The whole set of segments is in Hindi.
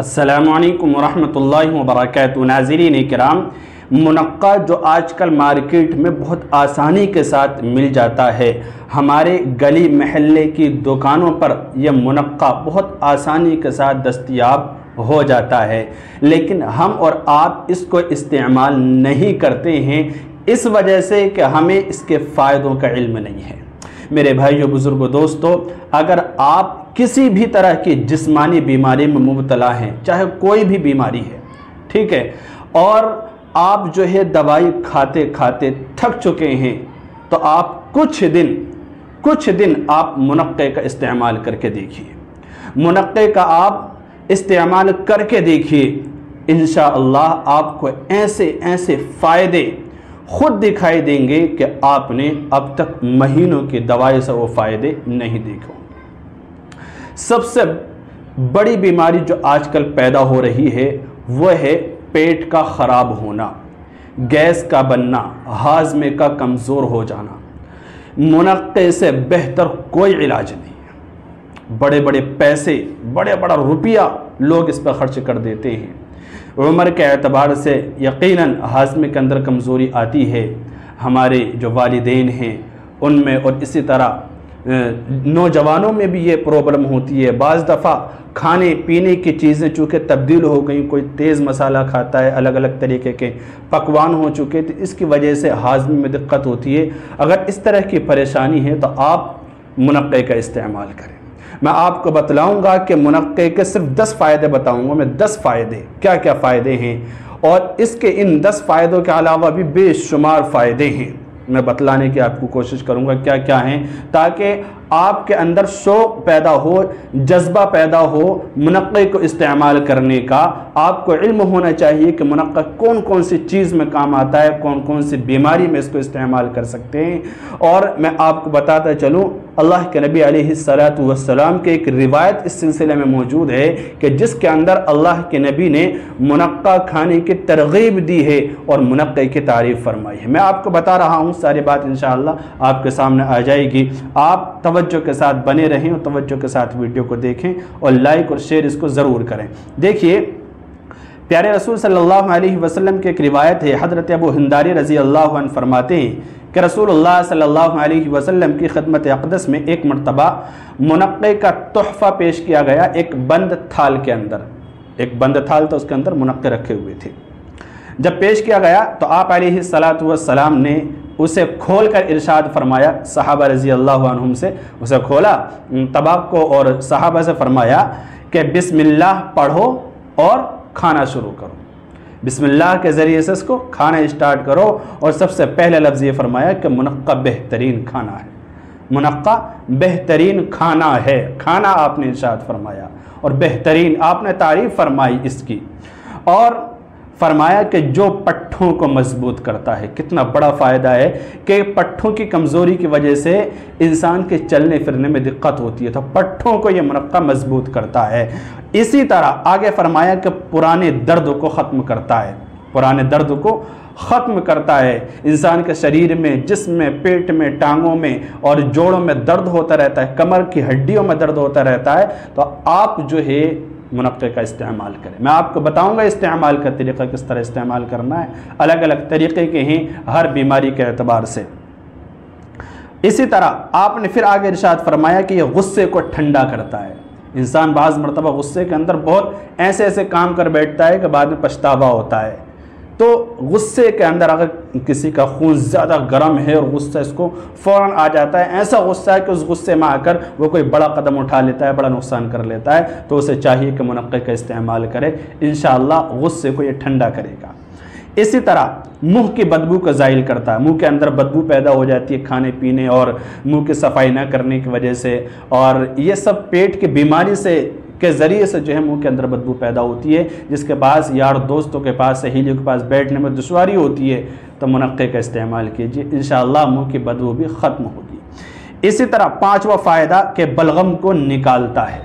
अस्सलामुअलैकुम वरहमतुल्लाहि वबरकातुहू। नाज़रीन इकराम, मुनक्का जो आजकल मार्केट में बहुत आसानी के साथ मिल जाता है, हमारे गली महल्ले की दुकानों पर यह मुनक्का बहुत आसानी के साथ दस्तयाब हो जाता है, लेकिन हम और आप इसको इस्तेमाल नहीं करते हैं इस वजह से कि हमें इसके फ़ायदों का इल्म नहीं है। मेरे भाइयों, बुज़ुर्गों, दोस्तों, अगर आप किसी भी तरह की जिस्मानी बीमारी में मुब्तला हैं, चाहे कोई भी बीमारी है, ठीक है, और आप जो है दवाई खाते खाते थक चुके हैं, तो आप कुछ दिन आप मुनक्के का इस्तेमाल करके देखिए। मुनक्के का आप इस्तेमाल करके देखिए, इंशाअल्लाह आपको ऐसे फ़ायदे खुद दिखाई देंगे कि आपने अब तक महीनों की दवाई से वो फ़ायदे नहीं देखे होंगे। सबसे बड़ी बीमारी जो आजकल पैदा हो रही है वो है पेट का ख़राब होना, गैस का बनना, हाजमे का कमज़ोर हो जाना। मुनक्के से बेहतर कोई इलाज नहीं है। बड़े बड़े पैसे, बड़ा रुपया लोग इस पर खर्च कर देते हैं। उम्र के एतबार से यकीनन हाजमे के अंदर कमज़ोरी आती है। हमारे जो वालिदैन हैं उनमें, और इसी तरह नौजवानों में भी ये प्रॉब्लम होती है। बाज़ दफ़ा खाने पीने की चीज़ें चूँकि तब्दील हो गई, कोई तेज़ मसाला खाता है, अलग अलग तरीके के पकवान हो चुके, तो इसकी वजह से हाजमे में दिक्कत होती है। अगर इस तरह की परेशानी है तो आप मुनक्के का इस्तेमाल करें। मैं आपको बतलाऊंगा कि मुनक्के के सिर्फ 10 फ़ायदे बताऊंगा मैं। 10 फ़ायदे, क्या क्या फ़ायदे हैं, और इसके इन 10 फ़ायदों के अलावा भी बेशुमार फ़ायदे हैं। मैं बतलाने की आपको कोशिश करूंगा क्या क्या हैं, ताकि आपके अंदर शौक़ पैदा हो, जज्बा पैदा हो मुनक्के को इस्तेमाल करने का। आपको इल्म होना चाहिए कि मुनक्का कौन कौन सी चीज़ में काम आता है, कौन कौन सी बीमारी में इसको इस्तेमाल कर सकते हैं। और मैं आपको बताता चलूँ, अल्लाह के नबी अलैहिस्सलातु वस्सलाम के एक रिवायत इस सिलसिले में मौजूद है कि जिसके अंदर अल्लाह के नबी ने मुनक्का खाने की तरगीब दी है और मुनक्के की तारीफ़ फरमाई है। मैं आपको बता रहा हूँ, सारी बात इंशाअल्लाह आपके सामने आ जाएगी। आप तवज्जो के साथ बने रहें और तवज्जो के साथ वीडियो को देखें और लाइक और शेयर इसको ज़रूर करें। देखिए, प्यारे रसूल सल्लल्लाहु अलैहि वसल्लम की एक रिवायत है। हज़रत अबू हिंदारी रज़ी अल्लाह अन्हु फरमाते हैं कि रसूलुल्लाह सल्लल्लाहु अलैहि वसल्लम की खिदमत अक़दस में एक मरतबा मुनक्के का तोहफ़ा पेश किया गया। एक बंद थाल के अंदर, एक बंद थाल तो उसके अंदर मुनक्के रखे हुए थे। जब पेश किया गया तो आप अलैहिस्सलातु वस्सलाम ने उसे खोल कर इरशाद फरमाया, सहाबा रज़ी अल्लाह अन्हुम से उसे खोला, तबाक को, और सहाबा से फरमाया कि बिस्मिल्लाह पढ़ो और खाना शुरू करो। बिस्मिल्लाह के ज़रिए से इसको खाना स्टार्ट करो। और सबसे पहले लफ्ज़ ये फरमाया कि मुनक्का बेहतरीन खाना है। मुनक्का बेहतरीन खाना है। खाना आपने इरशाद फरमाया और बेहतरीन आपने तारीफ़ फरमाई इसकी, और फरमाया कि जो पट्ठों को मजबूत करता है। कितना बड़ा फ़ायदा है कि पट्ठों की कमज़ोरी की वजह से इंसान के चलने फिरने में दिक्कत होती है, तो पट्ठों को ये मुनक्का मजबूत करता है। इसी तरह आगे फरमाया कि पुराने दर्द को ख़त्म करता है। पुराने दर्द को ख़त्म करता है। इंसान के शरीर में, जिस्म में, पेट में, टांगों में और जोड़ों में दर्द होता रहता है, कमर की हड्डियों में दर्द होता रहता है, तो आप जो है मुनक्के का इस्तेमाल करें। मैं आपको बताऊंगा इस्तेमाल का तरीक़ा, किस तरह इस्तेमाल करना है। अलग अलग तरीक़े के हैं हर बीमारी के एतबार से। इसी तरह आपने फिर आगे इरशाद फरमाया कि यह गुस्से को ठंडा करता है। इंसान बाज़ मरतबा गुस्से के अंदर बहुत ऐसे काम कर बैठता है कि बाद में पछतावा होता है। तो गुस्से के अंदर अगर किसी का खून ज़्यादा गर्म है और गुस्सा इसको फ़ौरन आ जाता है, ऐसा गुस्सा है कि उस गुस्से में आकर वो कोई बड़ा कदम उठा लेता है, बड़ा नुकसान कर लेता है, तो उसे चाहिए कि मुनक्के का इस्तेमाल करे। इंशाअल्लाह गुस्से को ये ठंडा करेगा। इसी तरह मुंह की बदबू को ज़ाइल करता है। मुंह के अंदर बदबू पैदा हो जाती है खाने पीने और मुंह की सफाई न करने की वजह से, और ये सब पेट की बीमारी से के ज़रिए से जो है मुंह के अंदर बदबू पैदा होती है। जिसके पास यार दोस्तों के पास, सहेलियों के पास बैठने में दुश्वारी होती है, तो मुनक्के का इस्तेमाल कीजिए, इंशाअल्लाह मुंह की बदबू भी ख़त्म होगी। इसी तरह 5वां फ़ायदा कि बलगम को निकालता है।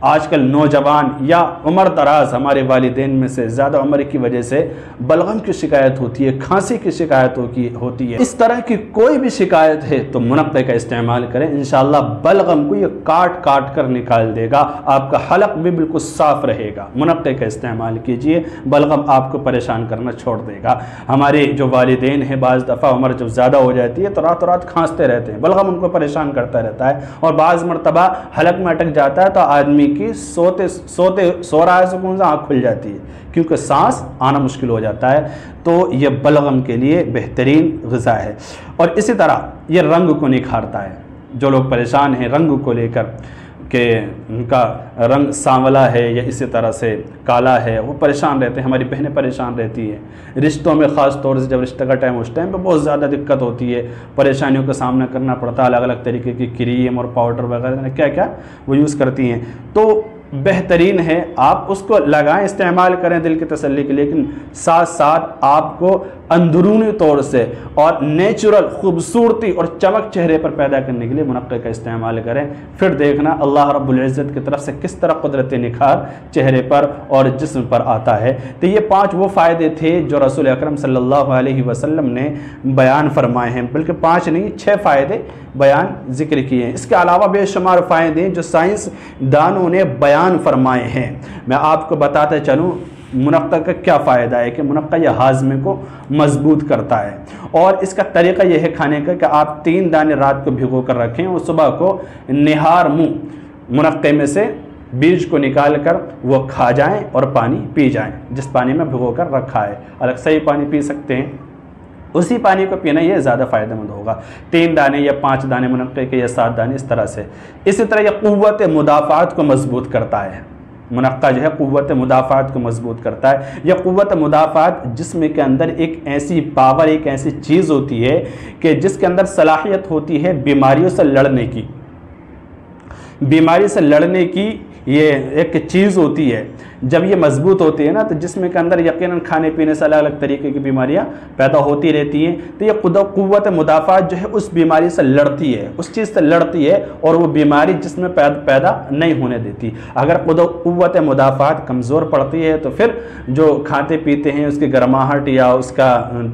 आजकल नौजवान या उम्र दराज हमारे वालिदैन में से ज़्यादा उम्र की वजह से बलगम की शिकायत होती है, खांसी की शिकायत होती है। इस तरह की कोई भी शिकायत है तो मुनक्के का इस्तेमाल करें, इंशाअल्लाह बलगम को ये काट काट कर निकाल देगा, आपका हलक भी बिल्कुल साफ रहेगा। मुनक्के का इस्तेमाल कीजिए, बलगम आपको परेशान करना छोड़ देगा। हमारे जो वालिदैन हैं बाज़ दफ़ा उम्र जब ज़्यादा हो जाती है तो रातों रात खांसते रहते हैं, बलगम उनको परेशान करता रहता है और बाज़ मरतबा हलक में अटक जाता है तो आदमी की सो रहा है सुकून से आँख खुल जाती है, क्योंकि सांस आना मुश्किल हो जाता है। तो ये बलगम के लिए बेहतरीन ग़िज़ा है। और इसी तरह ये रंग को निखारता है। जो लोग परेशान हैं रंग को लेकर कि उनका रंग सांवला है या इसी तरह से काला है, वो परेशान रहते हैं, हमारी बहनें परेशान रहती हैं रिश्तों में, ख़ास तौर से जब रिश्ते का टाइम उस टाइम पर बहुत ज़्यादा दिक्कत होती है, परेशानियों का सामना करना पड़ता है। अलग अलग तरीके की क्रीम और पाउडर वगैरह क्या क्या वो यूज़ करती हैं, तो बेहतरीन है आप उसको लगाएं, इस्तेमाल करें दिल की तसल्ली के लिए, लेकिन साथ साथ आपको अंदरूनी तौर से और नेचुरल खूबसूरती और चमक चेहरे पर पैदा करने के लिए मुनक्के का इस्तेमाल करें। फिर देखना अल्लाह रब्बुल इज़्ज़त की तरफ से किस तरह कुदरत निखार चेहरे पर और जिस्म पर आता है। तो ये 5 वो फ़ायदे थे जो रसूल अकरम सल्लल्लाहु अलैहि वसल्लम ने बयान फरमाए हैं, बल्कि 5 नहीं 6 फ़ायदे बयान ज़िक्र किए हैं। इसके अलावा बेशुमार फ़ायदे हैं जो साइंस दानों ने बयान फरमाए हैं। मैं आपको बताते चलूँ मुनक्का का क्या फ़ायदा है कि मुनक्का यह हाज़मे को मजबूत करता है, और इसका तरीक़ा यह है खाने का कि आप 3 दाने रात को भिगो कर रखें और सुबह को निहार मुँह मुनक्के में से बीज को निकाल कर वो खा जाएं और पानी पी जाएं, जिस पानी में भिगो कर रखा है। अलग से ही पानी पी सकते हैं, उसी पानी को पीना ये ज़्यादा फ़ायदेमंद होगा। 3 दाने या 5 दाने मुनक्के के या 7 दाने, इस तरह से। इसी तरह यह क़ुव्वत मुदाफ़ात को मजबूत करता है। मुनक्का जो है क़ुव्वत मुदाफ़ात को मजबूत करता है। यह क़ुव्वत मुदाफ़ात जिस्म के अंदर एक ऐसी पावर, एक ऐसी चीज़ होती है कि जिसके अंदर सलाहियत होती है बीमारियों से लड़ने की। बीमारी से लड़ने की ये एक चीज़ होती है। जब ये मजबूत होती है ना तो जिस्म के अंदर यकीनन खाने पीने से अलग अलग तरीके की बीमारियां पैदा होती रहती हैं। तो ये क़ुव्वत मुदाफ़ात जो है उस बीमारी से लड़ती है, उस चीज़ से लड़ती है और वो बीमारी जिस्म पैदा नहीं होने देती। अगर क़ुव्वत मुदाफ़ात कमज़ोर पड़ती है तो फिर जो खाते पीते हैं उसकी गर्माहट या उसका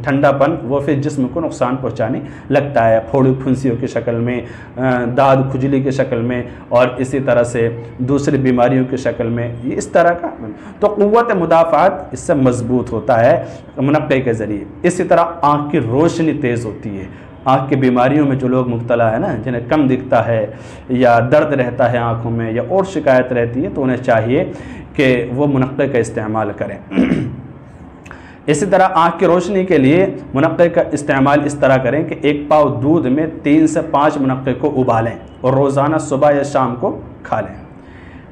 ठंडापन वो फिर जिस्म को नुकसान पहुँचाने लगता है, फोड़ी फुंसियों की शक्ल में, दाद खुजली की शक्ल में और इसी तरह से दूसरी बीमारियों की शक्ल में, इस तरह का। तो क़ुव्वत मुदाफ़ात इससे मजबूत होता है मुनक्के के ज़रिए। इसी तरह आँख की रोशनी तेज़ होती है। आँख की बीमारियों में जो लोग मुब्तला है ना, जिन्हें कम दिखता है या दर्द रहता है आँखों में या और शिकायत रहती है, तो उन्हें चाहिए कि वो मुनक्के का इस्तेमाल करें। इसी तरह आँख की रोशनी के लिए मुनक्के का इस्तेमाल इस तरह करें कि 1 पाव दूध में 3 से 5 मुनक्के को उबालें और रोज़ाना सुबह या शाम को खा लें।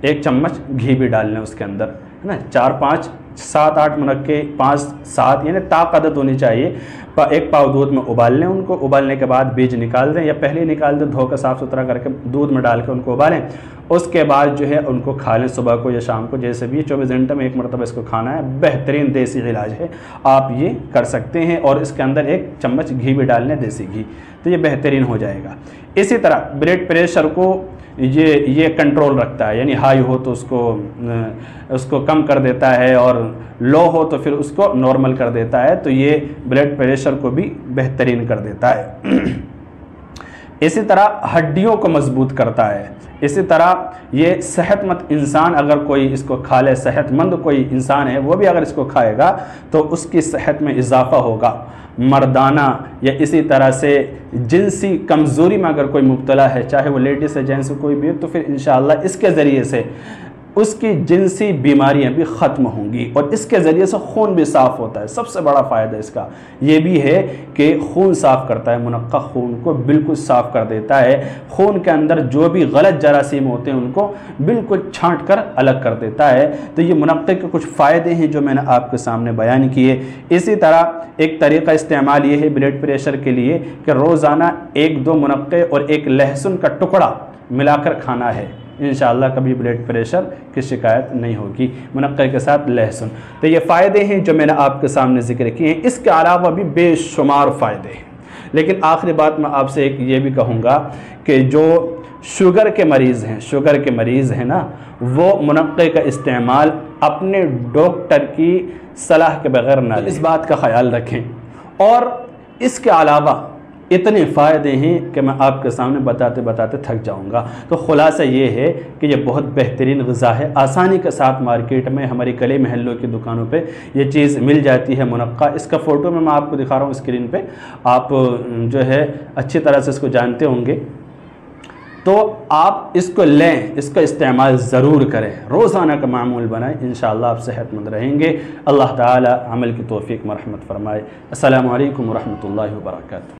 1 चम्मच घी भी डाल लें उसके अंदर, है ना। 4, 5, 7, 8 मुनक्के, 5, 7 यानी ताक़त होनी चाहिए। 1 पाव दूध में उबाल लें उनको, उबालने के बाद बीज निकाल दें या पहले ही निकाल दें, धोकर साफ़ सुथरा करके दूध में डाल के उनको उबालें। उसके बाद जो है उनको खा लें सुबह को या शाम को, जैसे भी 24 घंटे में 1 मरतबा इसको खाना है। बेहतरीन देसी इलाज है, आप ये कर सकते हैं। और इसके अंदर 1 चम्मच घी भी डाल लें, देसी घी, तो ये बेहतरीन हो जाएगा। इसी तरह ब्लड प्रेशर को ये कंट्रोल रखता है, यानी हाई हो तो उसको कम कर देता है और लो हो तो फिर उसको नॉर्मल कर देता है। तो ये ब्लड प्रेशर को भी बेहतरीन कर देता है। इसी तरह हड्डियों को मजबूत करता है। इसी तरह ये सेहतमंद इंसान अगर कोई इसको खा ले, सेहतमंद कोई इंसान है वो भी अगर इसको खाएगा तो उसकी सेहत में इजाफ़ा होगा। मर्दाना या इसी तरह से जिनसी कमज़ोरी में अगर कोई मुब्तला है, चाहे वो लेडीज़ है जेंट्स कोई भी हो, तो फिर इंशाअल्लाह इसके ज़रिए से उसकी जिनसी बीमारियां भी ख़त्म होंगी और इसके ज़रिए से खून भी साफ़ होता है। सबसे बड़ा फ़ायदा इसका ये भी है कि खून साफ़ करता है। मुनक्का खून को बिल्कुल साफ़ कर देता है। खून के अंदर जो भी गलत जरासीम होते हैं उनको बिल्कुल छांट कर अलग कर देता है। तो ये मुनक्के के कुछ फ़ायदे हैं जो मैंने आपके सामने बयान किए। इसी तरह एक तरीक़ा इस्तेमाल ये है ब्लड प्रेशर के लिए कि रोज़ाना 1-2 मुनक्के और 1 लहसुन का टुकड़ा मिलाकर खाना है। इंशाअल्लाह कभी ब्लड प्रेशर की शिकायत नहीं होगी मुनक्के के साथ लहसुन। तो ये फ़ायदे हैं जो मैंने आपके सामने ज़िक्र किए हैं। इसके अलावा भी बेशुमार फ़ायदे हैं। लेकिन आखिरी बात मैं आपसे एक ये भी कहूँगा कि जो शुगर के मरीज़ हैं ना, वो मुनक्के का इस्तेमाल अपने डॉक्टर की सलाह के बगैर ना लें। इस बात का ख्याल रखें। और इसके अलावा इतने फ़ायदे हैं कि मैं आपके सामने बताते बताते थक जाऊंगा। तो ख़ुलासा ये है कि ये बहुत बेहतरीन ग़िज़ा है, आसानी के साथ मार्केट में हमारी गली महल्लों की दुकानों पे ये चीज़ मिल जाती है मुनक्का। इसका फ़ोटो मैं आपको दिखा रहा हूँ स्क्रीन पे, आप जो है अच्छी तरह से इसको जानते होंगे। तो आप इसको लें, इसका इस्तेमाल ज़रूर करें, रोज़ाना का मामूल बनाएं, इंशाअल्लाह आप सेहतमंद रहेंगे। अल्लाह ताला अमल की तौफ़ीक़ मरहमत फ़रमाए। अस्सलामु अलैकुम वरहमतुल्लाहि वबरकातुहू।